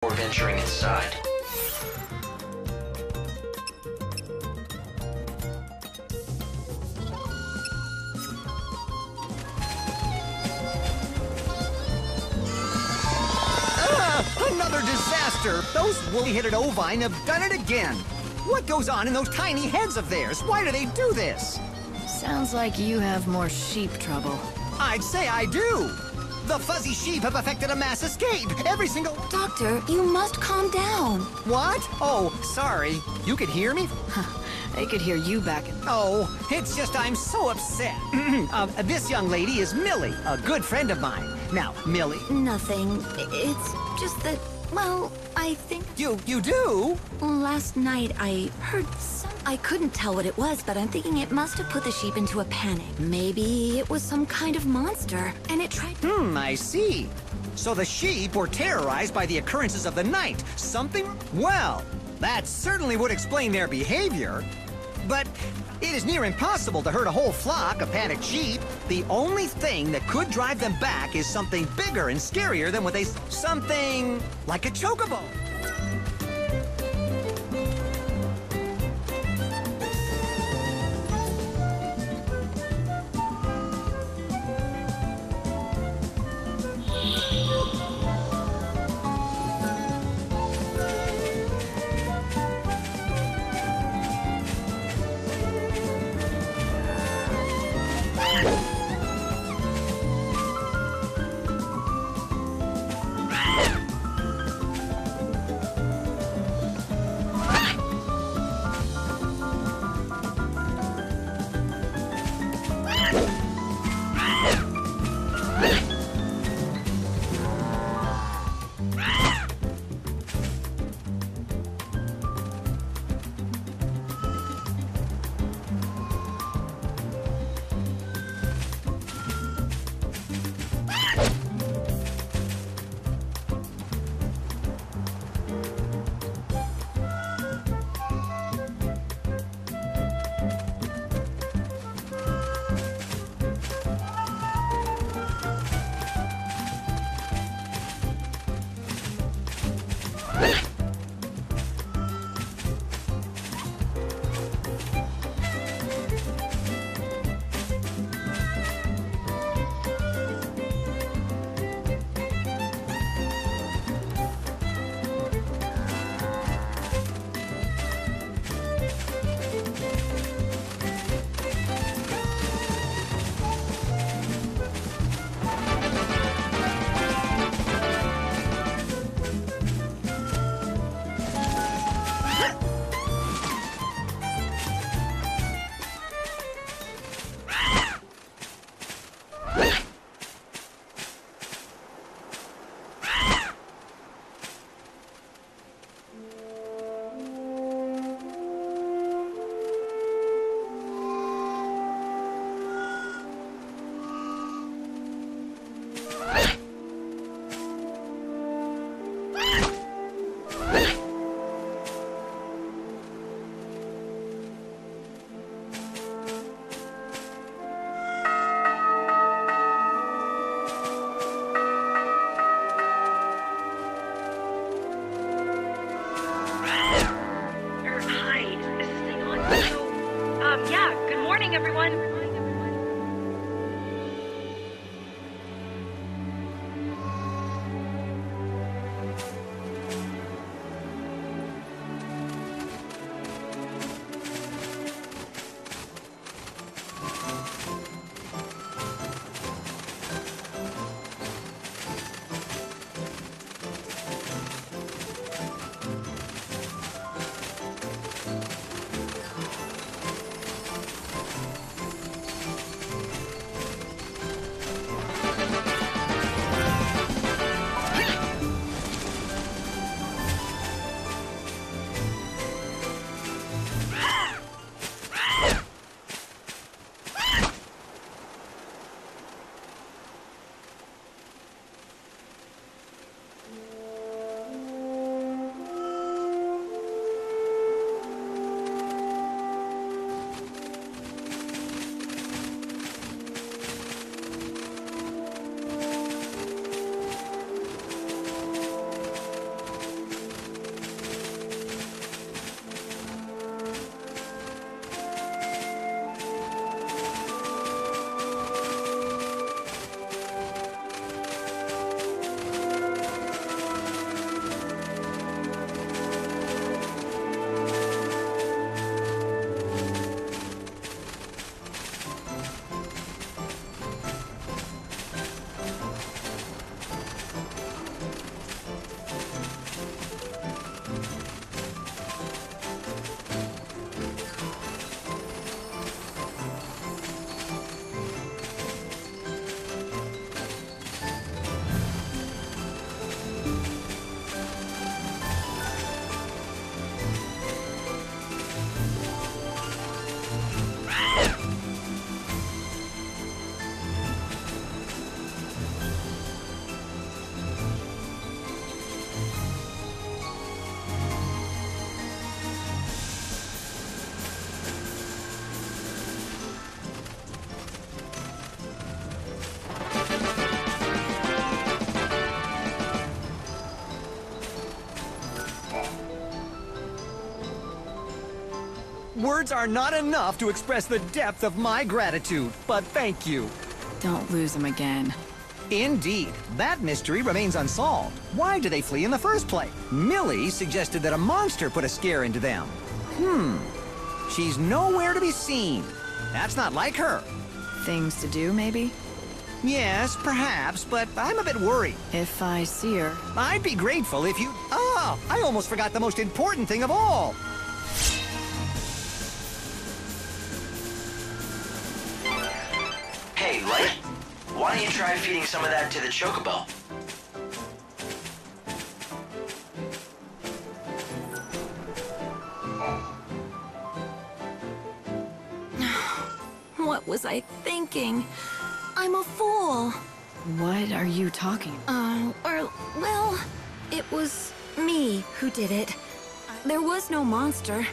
before venturing inside. Another disaster! Those woolly-headed ovine have done it again! What goes on in those tiny heads of theirs? Why do they do this? Sounds like you have more sheep trouble. I'd say I do! The fuzzy sheep have effected a mass escape! Every single... Doctor, you must calm down. What? Oh, sorry. You could hear me? They could hear you back in... Oh, it's just I'm so upset. This young lady is Millie, a good friend of mine. Now, Millie... Nothing. It's just that, well, I think... You do? Last night I heard some... I couldn't tell what it was, but I'm thinking it must have put the sheep into a panic. Maybe it was some kind of monster, and it tried... I see. So the sheep were terrorized by the occurrences of the night. Something... Well, that certainly would explain their behavior. But it is near impossible to herd a whole flock of panicked sheep. The only thing that could drive them back is something bigger and scarier than what they... Something like a chocobo. Words are not enough to express the depth of my gratitude, but thank you. Don't lose him again. Indeed, that mystery remains unsolved. Why do they flee in the first place? Millie suggested that a monster put a scare into them. She's nowhere to be seen. That's not like her. Things to do, maybe? Yes, perhaps, but I'm a bit worried. If I see her. I'd be grateful if you... Ah, I almost forgot the most important thing of all. Hey, Light, why don't you try feeding some of that to the Chocobo? What was I thinking? I'm a fool. What are you talking about? Well, it was me who did it. There was no monster.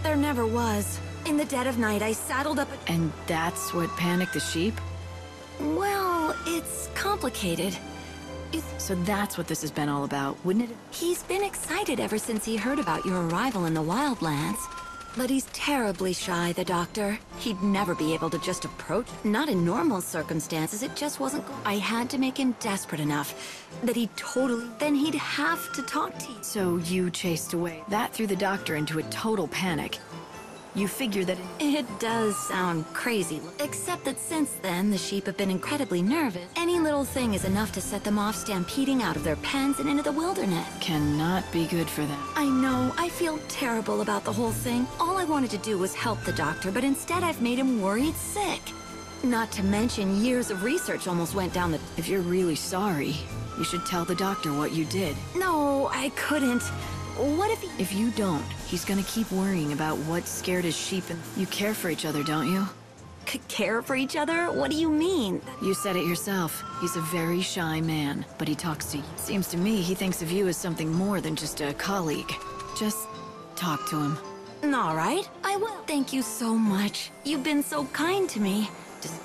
There never was. In the dead of night, I saddled up a... And that's what panicked the sheep? Well, it's complicated. So that's what this has been all about, wouldn't it? He's been excited ever since he heard about your arrival in the Wildlands. But he's terribly shy, the doctor. He'd never be able to just approach. Not in normal circumstances, it just wasn't I had to make him desperate enough that he'd totally... Then he'd have to talk to you. So you chased away. That threw the doctor into a total panic. You figure that It does sound crazy, except that since then, the sheep have been incredibly nervous. Any little thing is enough to set them off stampeding out of their pens and into the wilderness. cannot be good for them. I know, I feel terrible about the whole thing. All I wanted to do was help the doctor, but instead I've made him worried sick. Not to mention, years of research almost went down the... If you're really sorry, you should tell the doctor what you did. No, I couldn't. What if he... If you don't, he's gonna keep worrying about what scared his sheep and... You care for each other, don't you? care for each other? What do you mean? You said it yourself. He's a very shy man, but he talks to you. Seems to me he thinks of you as something more than just a colleague. Just talk to him. All right, I will. Thank you so much. You've been so kind to me. Just...